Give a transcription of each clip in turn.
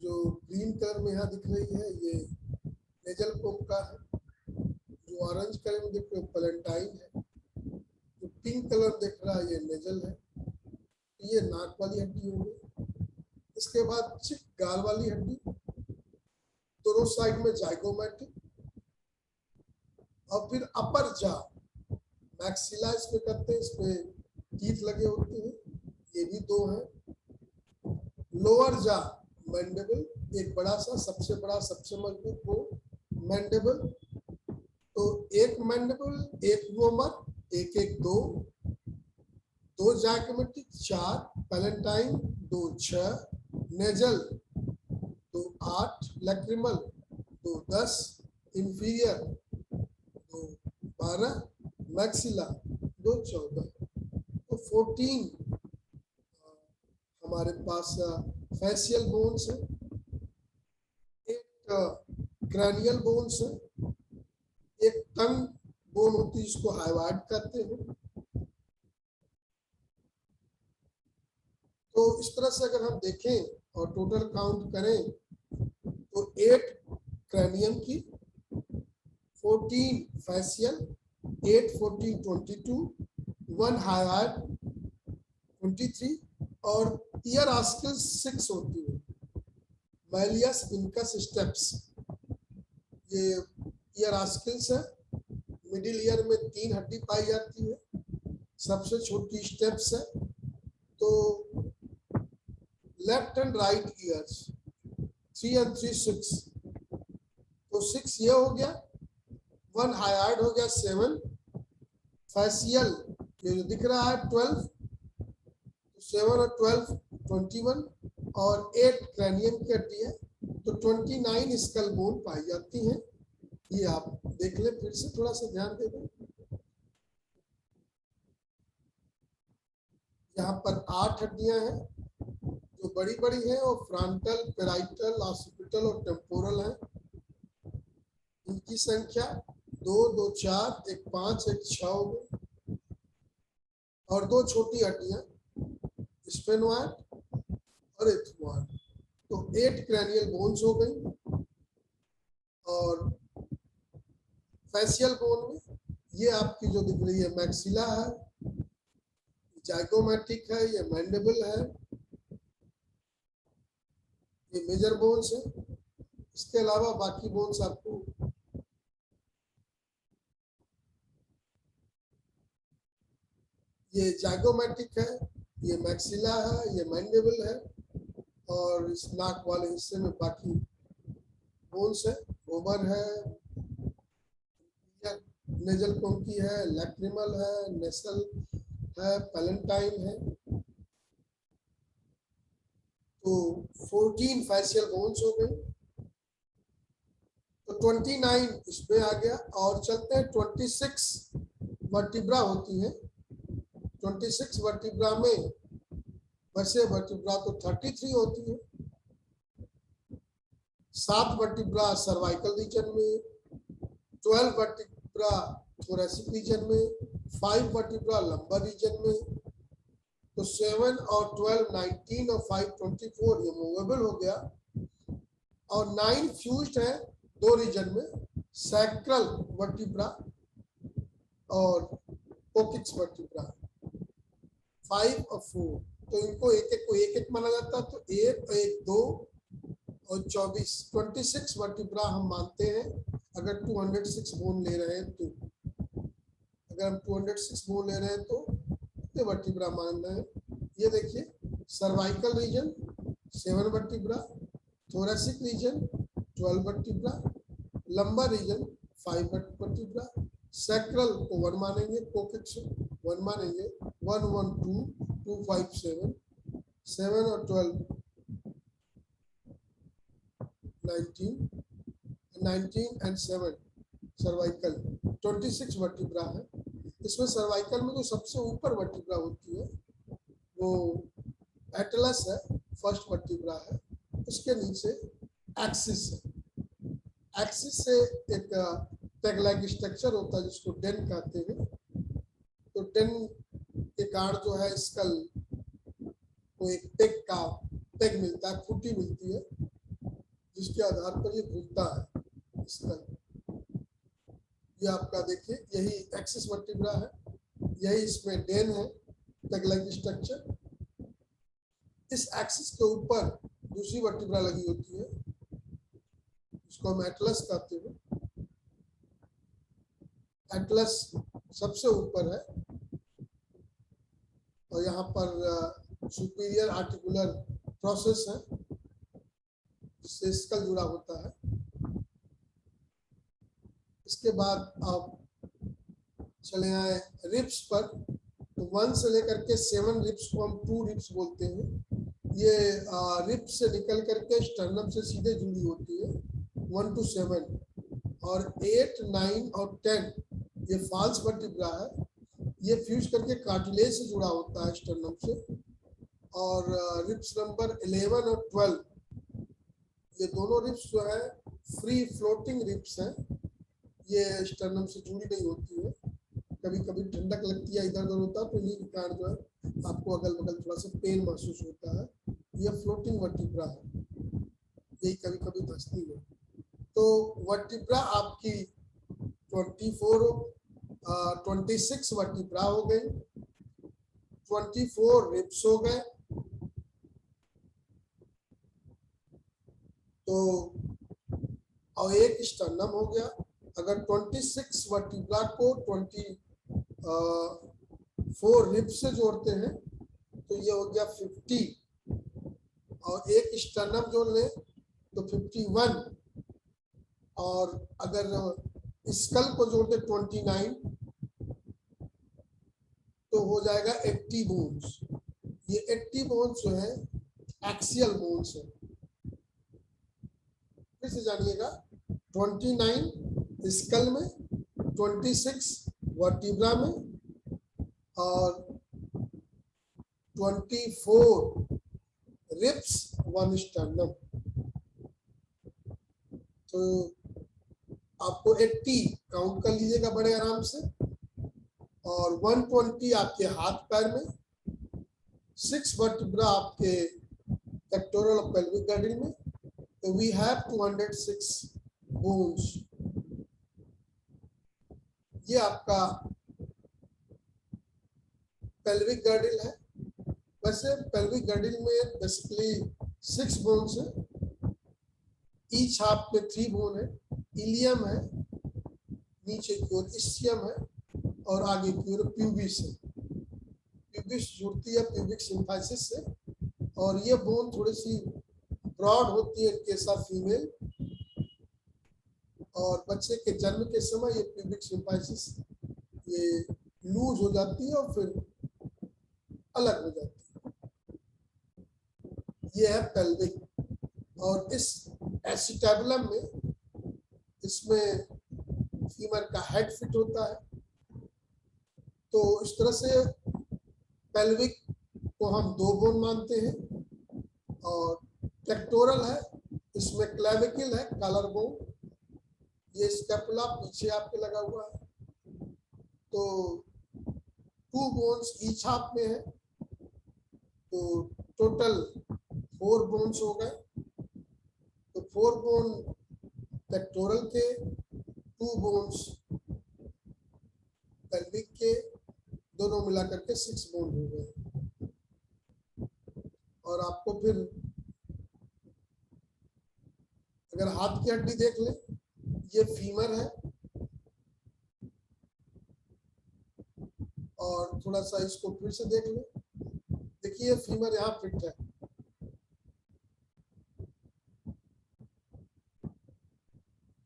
जो green colour में यहाँ दिख रही है ये नेजल पोका है, जो ऑरेंज कलर में दिख रही है पैलेंटाइन है, जो पिंक कलर दिख रहा है ये नेजल है। ये नाक वाली हड्डी हो गई। इसके बाद चिक गाल वाली हड्डी, दोनों साइड में जाइगोमेटिक, और फिर अपर जा मैक्सिला इसमें करते हैं, इसमें टीथ लगे होते हैं, ये भी दो हैं। लोअर जा मैंडेबल, एक बड़ा सा सबसे बड़ा सबसे मजबूत वो मैंडेबल, तो एक मैंडेबल एक वोमर, एक एक दो, दो जाइगोमेटिक चार, पैलेंटाइन दो छह, नेजल दो आठ, लैक्रिमल दो 10, इंफीरियर दो 12, मैक्सिला दो 14, तो 14 हमारे पास फेशियल बोन्स है, एक क्रैनियल बोन्स है, एक टंग बोन होती है जिसको हाइवाइड कहते हैं। तो इस तरह से अगर हम देखें और टोटल काउंट करें तो 8 क्रैनियम की, 14 फेशियल, 8 14 22, 1 हाइवाइड 23, और ईयर आस्किल 6 होती है। मैलियस इनकस स्टेप्स, ये ईयर आस्किल्स है। मिडिल ईयर में 3 हड्डी पाई जाती है, सबसे छोटी स्टेप्स है। तो left and right years 3 and 3 6, तो 6 ये हो गया, 1 हाइवाइड हो गया 7, फेशियल ये जो दिख रहा है 12, 7 और 12 21, और 8 क्रैनियम की हड्डी है, तो 29 स्कल बोन पाई जाती हैं। ये आप देख ले, फिर से थोड़ा सा ध्यान दे दें। यहाँ पर 8 हड्डियां हैं, जो बड़ी बड़ी हैं वो फ्रंटल, पेराइटल, ऑसिपिटल और टेम्पोरल है। इनकी संख्या 2 2 4, एक 5, एक 6 हो गई, और 2 छोटी हड्डियां स्फेनोइड और एथमोइड, तो 8 क्रैनियल बोन्स हो गई। और फेशियल बोन में ये आपकी जो दिख रही है मैक्सिला है, जाइगोमेटिक है, ये मैंडेबल है, ये मेजर बोन्स है। इसके अलावा बाकी बोन्स आपको ये जाइगोमेटिक है, ये मैक्सिला है, ये मैंडेबल है, और इस नाक वाले हिस्से में बाकी बोन्स है, ओवर है, नेजल कोंकी है, लैक्रिमल है, नेसल है, पैलेंटाइन है। तो 14 फेशियल बोन्स हो गई, तो 29 इसमें आ गया। और चलते हैं 26 वर्टिब्रा होती है। 26 वर्टिब्रा में वैसे वर्टिब्रा तो 33 होती है। 7 वर्टिब्रा सर्वाइकल रीजन में, 12 वर्टिब्रा थोरेसिक रीजन में, 5 वर्टिब्रा लंबर रीजन में। तो 7 और 12 19 और 5 24 ये मूवेबल हो गया, और 9 फ्यूज्ड है 2 रीजन में, सैक्रल वर्टिब्रा और कोकिक्स वर्टिब्रा। 5 और 4, तो इनको एक एक को एक एक माना जाता है, तो 1 1 2 और 26 वर्टिब्रा हम मानते हैं अगर 206 बोन ले रहे हैं तो। अगर हम 206 बोन ले रहे हैं तो कितने वर्टिब्रा मान रहे हैं? ये देखिए, cervical region 7 vertebra, thoracic region 12 vertebra, lumbar region 5 vertebra, sacral को 1 मानेंगे, कोकिक्स 1 मानेंगे, 1 1 2 2 5 7, 7 और 12 19 and 7 सर्वाइकल 26 वर्टिब्रा है। इसमें सर्वाइकल में जो सबसे ऊपर वर्टिब्रा होती है वो एटलस है, फर्स्ट वर्टिब्रा है। उसके नीचे एक्सिस है। एक्सिस से एक टैग लाइक स्ट्रक्चर होता है जिसको डेन कहते हैं। तो डेन के कारण जो है स्कल को एक टेग मिलता है, खूंटी मिलती है, जिसके आधार पर ये घूमता है इसका। ये आपका देखिए यही एक्सिस वर्टिब्रा है, यही इसमें डेन है टग लाइक स्ट्रक्चर। इस एक्सिस के ऊपर दूसरी वर्टिब्रा लगी होती है, इसको हम एटलस कहते हैं। एटलस सबसे ऊपर है और यहाँ पर सुपीरियर आर्टिकुलर प्रोसेस है जिससे स्कल जुड़ा होता है। इसके बाद आप चले आए रिब्स पर, तो 1 से लेकर के 7 रिब्स को हम 2 रिब्स बोलते हैं। ये रिब्स से निकल करके स्टर्नम से सीधे जुड़ी होती है 1 to 7, और 8, 9 और 10 ये फॉल्स वर्टिब्रा है। ये फ्यूज करके कार्टिलेज से जुड़ा होता है स्टर्नम से। और रिब्स नंबर 11 और 12 ये दोनों रिब्स जो है फ्री फ्लोटिंग रिब्स हैं, ये स्टर्नम से जुड़ी नहीं होती है। कभी कभी ठंडक लगती है, इधर उधर होता है, तो इन्हीं के कारण जो है आपको अगल बगल थोड़ा सा पेन महसूस होता है। ये फ्लोटिंग वर्टिब्रा है, यही कभी कभी धंसती है। तो वर्टिब्रा आपकी 26 वर्टिब्रा हो गई, 24 रिब्स हो गए। तो और एक स्टर्नम हो गया। अगर 26 वर्टिब्रा को 24 रिब्स से जोड़ते हैं तो ये हो गया 50, और एक स्टर्नम जोड़ ले तो 51, और अगर स्कल को जोड़ दे 29 तो हो जाएगा 80 बोन्स। ये 80 बोन्स जो है एक्सियल बोन्स है। फिर से जानिएगा, 29 स्कल में, 26 वर्टिब्रा में, और 24 रिब्स 1 स्टर्नम। तो आपको 80 काउंट कर लीजिएगा बड़े आराम से, और 120 आपके हाथ पैर में, 6 वर्टिब्रा आपके पेक्टोरल और पेल्विक गर्डल में। तो वी हैव 206 बोन्स। ये आपका पेल्विक गर्डल है। वैसे पेल्विक गर्डल में बेसिकली 6 बोन्स है, ईच हाफ में 3 बोन है। इलियम है, नीचे की ओर इस्चियम है, और आगे की ओर प्यूबिस है। प्यूबिस जुड़ती है प्यूबिक सिम्फाइसिस से, और ये बोन थोड़ी सी ब्रॉड होती है केस ऑफ फीमेल, और बच्चे के जन्म के समय ये प्यूबिक सिम्फाइसिस ये लूज हो जाती है और फिर अलग हो जाती है। ये है पेल्विक। और इस एसिटेबुलम में, इसमें फीमर का हेड फिट होता है। तो इस तरह से पेल्विक को हम 2 बोन मानते हैं। और पेक्टोरल है, इसमें क्लेविकल है, कॉलर बोन, ये स्कैपुला पीछे आपके लगा हुआ है। तो 2 बोन्स ईच हाफ में है, तो टोटल 4 बोन्स हो गए। तो 4 बोन पेक्टोरल के, 2 बोन्स पेल्विक के, दोनों मिलाकर के 6 बोन हो गए। और आपको फिर अगर हाथ की हड्डी देख ले, ये फीमर है, और थोड़ा सा इसको फिर से देख ले, देखिए फीमर यहाँ फिट है।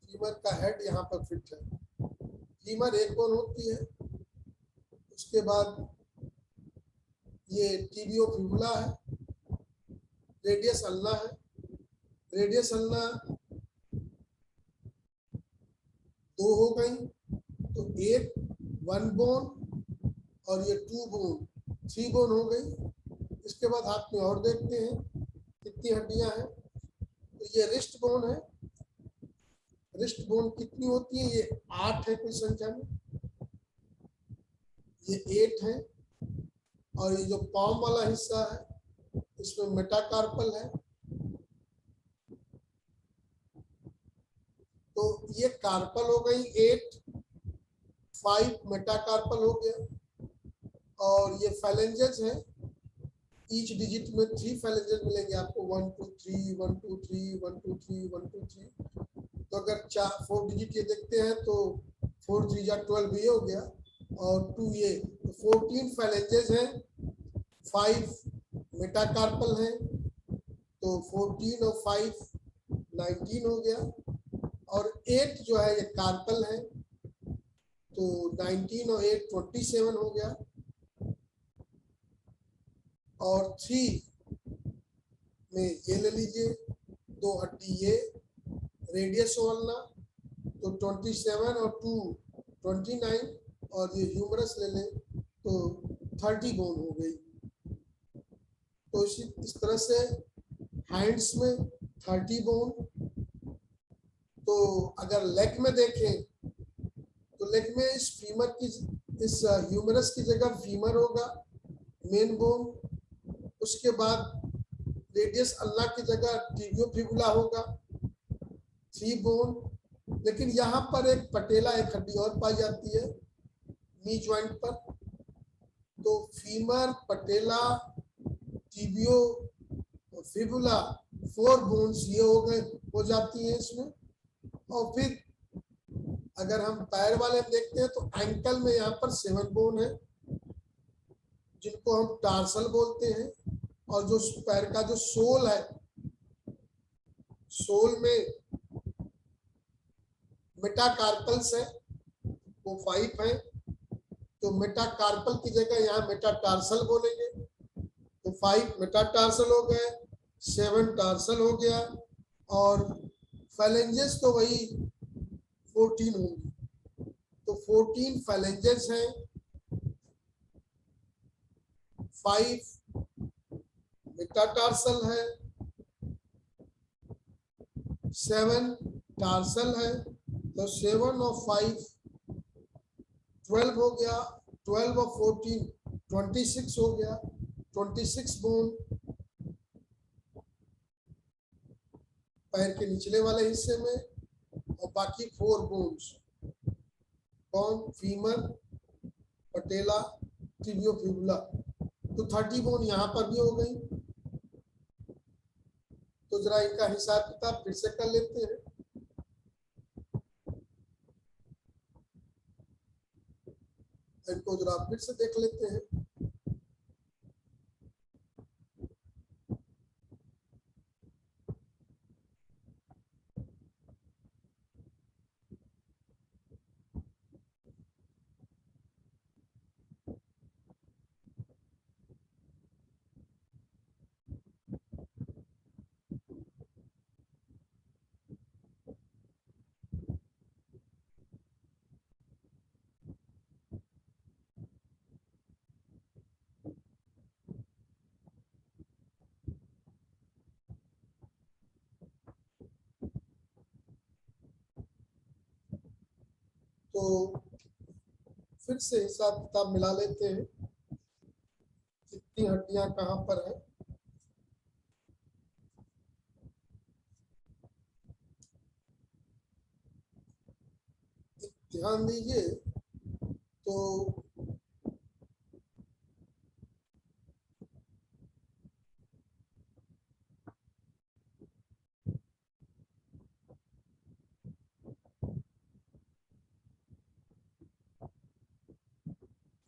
फीमर का हेड यहाँ पर फिट है। फीमर एक बोन होती है। उसके बाद ये टीबियो फिबुला है, रेडियस अल्ना है। रेडियस अल्ना 2 हो गई, तो 1 बोन, और ये 2 बोन, 3 बोन हो गई। इसके बाद हाथ में और देखते हैं कितनी हड्डियां हैं। तो ये रिस्ट बोन है। रिस्ट बोन कितनी होती है? ये 8 है कुल संख्या में, ये 8 है। और ये जो पाम वाला हिस्सा है इसमें मेटाकार्पल है, तो ये कार्पल हो गई 8, 5 मेटाकार्पल हो गया, और ये फैलेंजेस है, ईच डिजिट में 3 फैलेंजेस मिलेंगे आपको, 1 2 3 1 2 3 1 2 3 1 2 3। तो अगर 4 डिजिट ये देखते हैं तो 4 3 जा 12 ये हो गया, और 2 ये, तो 14 फैलेंजेस हैं, 5 मेटाकार्पल हैं, तो 14 और 5 19 हो गया, और 8 जो है ये कार्पल है, तो 19 और 8 27 हो गया, और 3 में ये ले लीजिए, 2 हड्डी ये रेडियस वाला, तो 27 और 2 29, और ये ह्यूमरस ले लें तो 30 बोन हो गई। तो इस तरह से हैंड्स में 30 बोन। तो अगर लेग में देखें तो लेग में इस फीमर की, इस ह्यूमरस की जगह फीमर होगा, मेन बोन, उसके बाद रेडियस अल्लाह की जगह टिबियोफिबुला होगा, 3 बोन। लेकिन यहाँ पर एक पटेला, एक हड्डी और पाई जाती है नी ज्वाइंट पर, तो फीमर, पटेला, टिबियो और फिबुला, 4 बोन्स ये हो जाती हैं इसमें। और फिर अगर हम पैर वाले में देखते हैं तो एंकल में यहाँ पर 7 बोन है, जिनको हम टार्सल बोलते हैं, और जो पैर का जो सोल है, सोल में मेटाकार्पल्स है, वो 5 है, तो मेटाकार्पल की जगह यहाँ मेटाटार्सल बोलेंगे, तो 5 मेटाटार्सल हो गए, 7 टार्सल हो गया, और फैलेंजेस तो वही 14 होंगी, तो 14 फैलेंजेस हैं, 5 मेटाटार्सल है, 7 टार्सल है, तो 7 और 5 12 हो गया, 12 और 14 26 हो गया, 26 बोन पैर के निचले वाले हिस्से में, और बाकी 4 बोन्स, कौन, फीमर, पटेला, टिबियोफिबुला, तो 30 बोन यहाँ पर भी हो गई। तो जरा इनका हिसाब किताब फिर से कर लेते हैं। इनको जरा फिर से देख लेते हैं। तो फिर से हिसाब किताब मिला लेते हैं, कितनी हड्डियां कहाँ पर है। ध्यान दीजिए, तो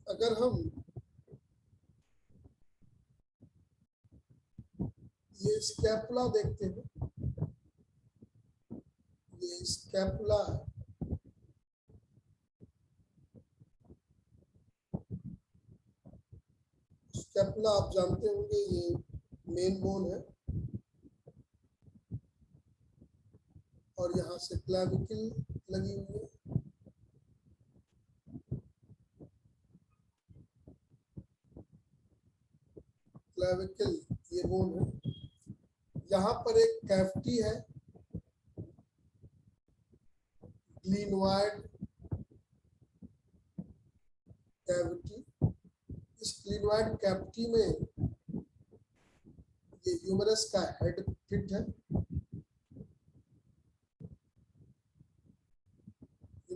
अगर हम ये स्कैपुला देखते हैं, ये स्कैपुला है, स्कैपुला आप जानते होंगे ये मेन बोन है, और यहाँ से क्लैविकल लगी हुई है, क्लैविकल ये बोन है, यहाँ पर एक कैविटी है, ग्लीनोइड कैविटी। इस ग्लीनोइड कैविटी में ये ह्यूमरस का हेड फिट है,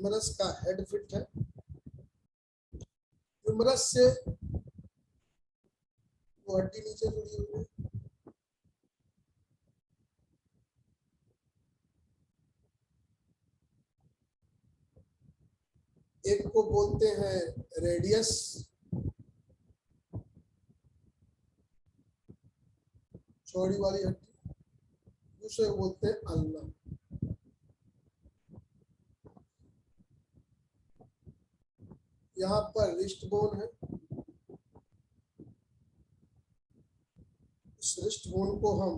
ह्यूमरस का हेड फिट है। ह्यूमरस से वो हड्डी नीचे जुड़ी हुई है। एक को बोलते हैं रेडियस, चौड़ी वाली हड्डी, दूसरे को बोलते हैं अल्ना। यहाँ पर रिस्ट बोन है। इस रिस्ट बोन को हम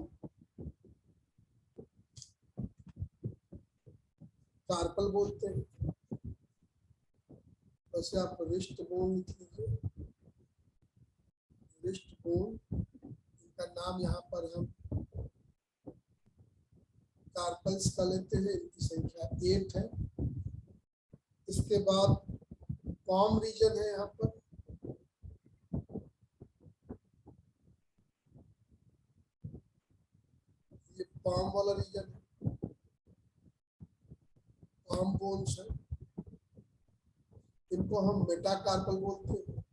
कार्पल बोलते हैं। वैसे आप रिस्ट बोन लिख लीजिए, रिस्ट बोन। इनका नाम यहाँ पर हम कार्पल्स का लेते हैं। इनकी संख्या 8 है। इसके बाद पॉम रीजन है यहाँ पर। ये पॉम वाला रीजन है, पॉम बोन्स है। इनको हम मेटाकार्पल बोलते हैं।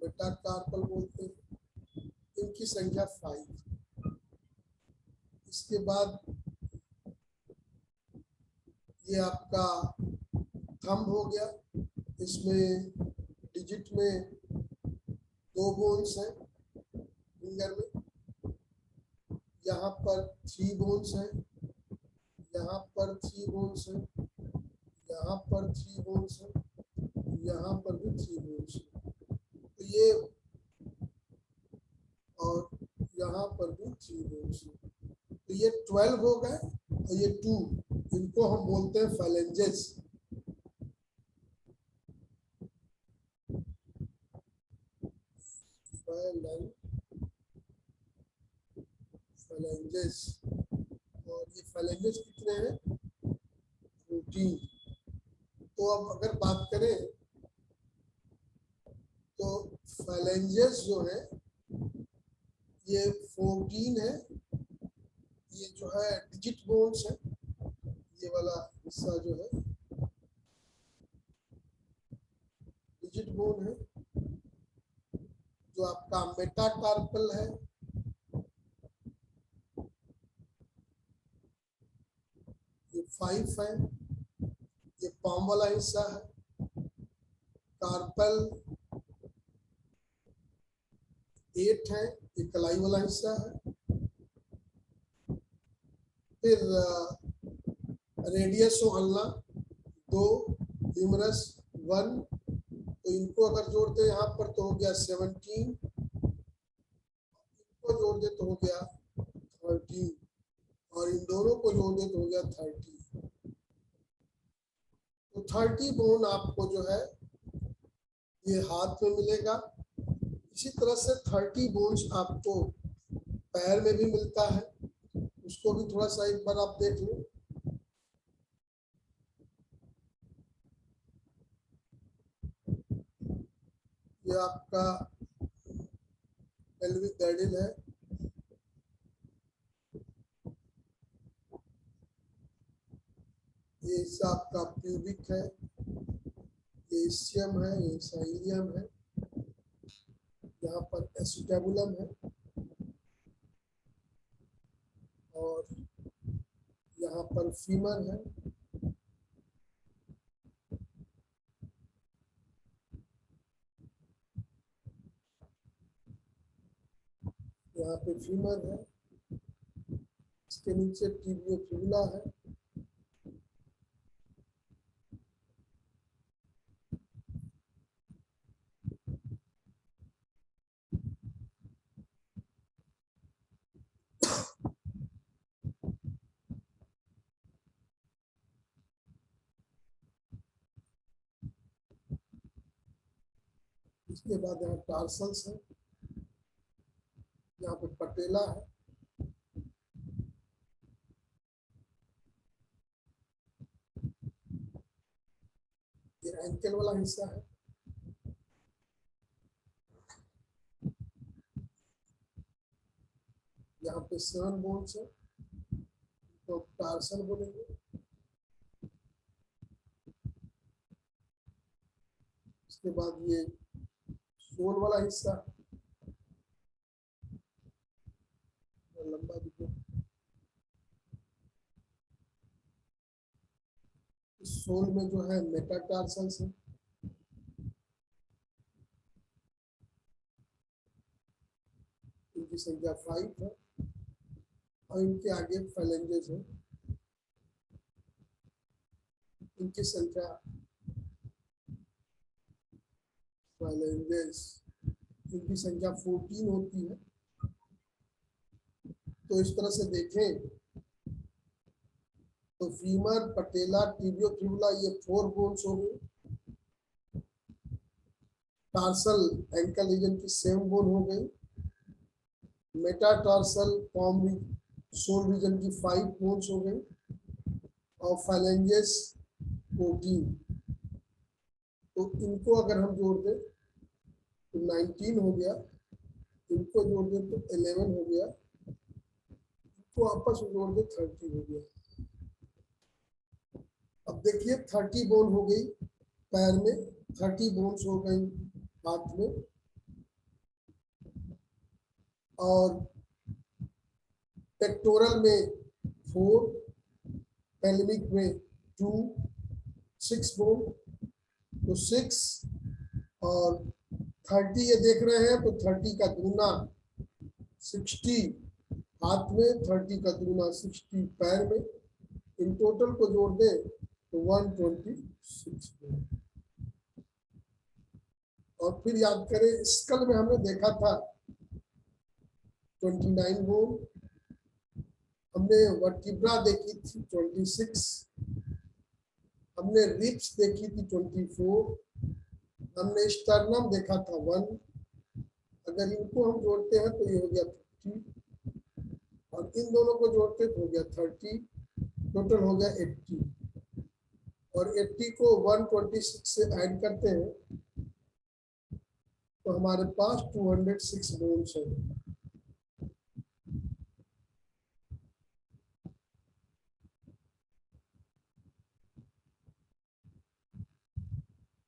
मेटाकार्पल बोलते हैं। इनकी संख्या 5। इसके बाद ये आपका थंब हो गया। इसमें डिजिट में 2 बोन्स हैं फिंगर में। यहाँ पर 3 बोन्स हैं, यहाँ पर 3 बोन्स हैं, यहाँ पर 3 बोन्स हैं, यहाँ पर भी 3 बोन्स हैं। तो ये, और यहाँ पर भी 3 बोन्स हैं। तो ये 12 हो गए। और ये 2, इनको हम बोलते हैं फैलेंजेस। फैलेंजेस। और ये फैलेंजेस कितने हैं? 14। तो अब अगर बात करें तो फैलेंजेस जो है ये 14 है। ये जो है डिजिट बोन्स है। ये वाला हिस्सा जो है डिजिट बोन है। जो आपका मेटाकार्पल है ये 5 है। ये पॉम वाला हिस्सा है। कार्पल 8 है। ये कलाई वाला हिस्सा है। फिर रेडियस और अल्ना 2, ह्यूमरस 1। तो इनको अगर जोड़ते यहाँ पर तो हो गया 17। इनको जोड़ दे तो हो गया 13। और इन दोनों को जोड़ दे तो हो गया 30। तो 30 बोन आपको जो है ये हाथ में मिलेगा। इसी तरह से 30 बोन्स आपको पैर में भी मिलता है। उसको भी थोड़ा सा एक बार आप देख लो। ये आपका पेल्विक गिर्डल है। ये हिस्सा आपका प्यूबिक है। ये इस्चियम है, ये साइलियम है। यहाँ पर एसिटाबुलम है। और यहाँ पर फीमर है। यहाँ पे फीमर है। इसके नीचे टिबियो फिबुला है। इसके बाद यहाँ टार्सल्स है। यहाँ पे पटेला है। ये एंकल वाला हिस्सा है। यहाँ पे 7 बोन्स है। तो टार्सल बोलेंगे। इसके बाद ये सोल वाला हिस्सा लंबा दिखे, इस सोल में जो है मेटाटार्सल्स है, इनकी संख्या 5 है और इनके आगे फेलेंजेस है, इनकी संख्या फेलेंजेस इनकी संख्या 14 होती है। तो इस तरह से देखें तो फीमर, पटेला, टिबियो, फिबुला ये 4 बोन्स हो गए। टार्सल एंकल रीजन की 7 बोन हो गई। मेटाटार्सल पॉम सोल रीजन की 5 बोन्स हो गई और फाइलेंजेस 14। तो इनको अगर हम जोड़ दें तो 19 हो गया, इनको जोड़ दें तो 11 हो गया, इनको आपस में जोड़ दें 30 हो गया। अब देखिए 30 बोन हो गई पैर में, 30 बोन्स हो गई हाथ में, और पेक्टोरल में 4, पेल्विक में 2, 6 बोन, तो 6 और 30 ये देख रहे हैं तो 30 का दूना 60 हाथ में, 30 का दूना 60 पैर में, इन टोटल को जोड़ दें तो 126 बोन। और फिर याद करें स्कल में हमने देखा था 29 बोन, हमने वर्टिब्रा देखी थी 26, हमने रिब्स देखी थी 24, हमने स्टर्नम देखा था 1। अगर इनको हम जोड़ते हैं तो ये हो गया 50 और इन दोनों को जोड़ते तो हो गया 30, टोटल हो गया 80। और 80 को 126 से ऐड करते हैं तो हमारे पास 206 बोन्स है।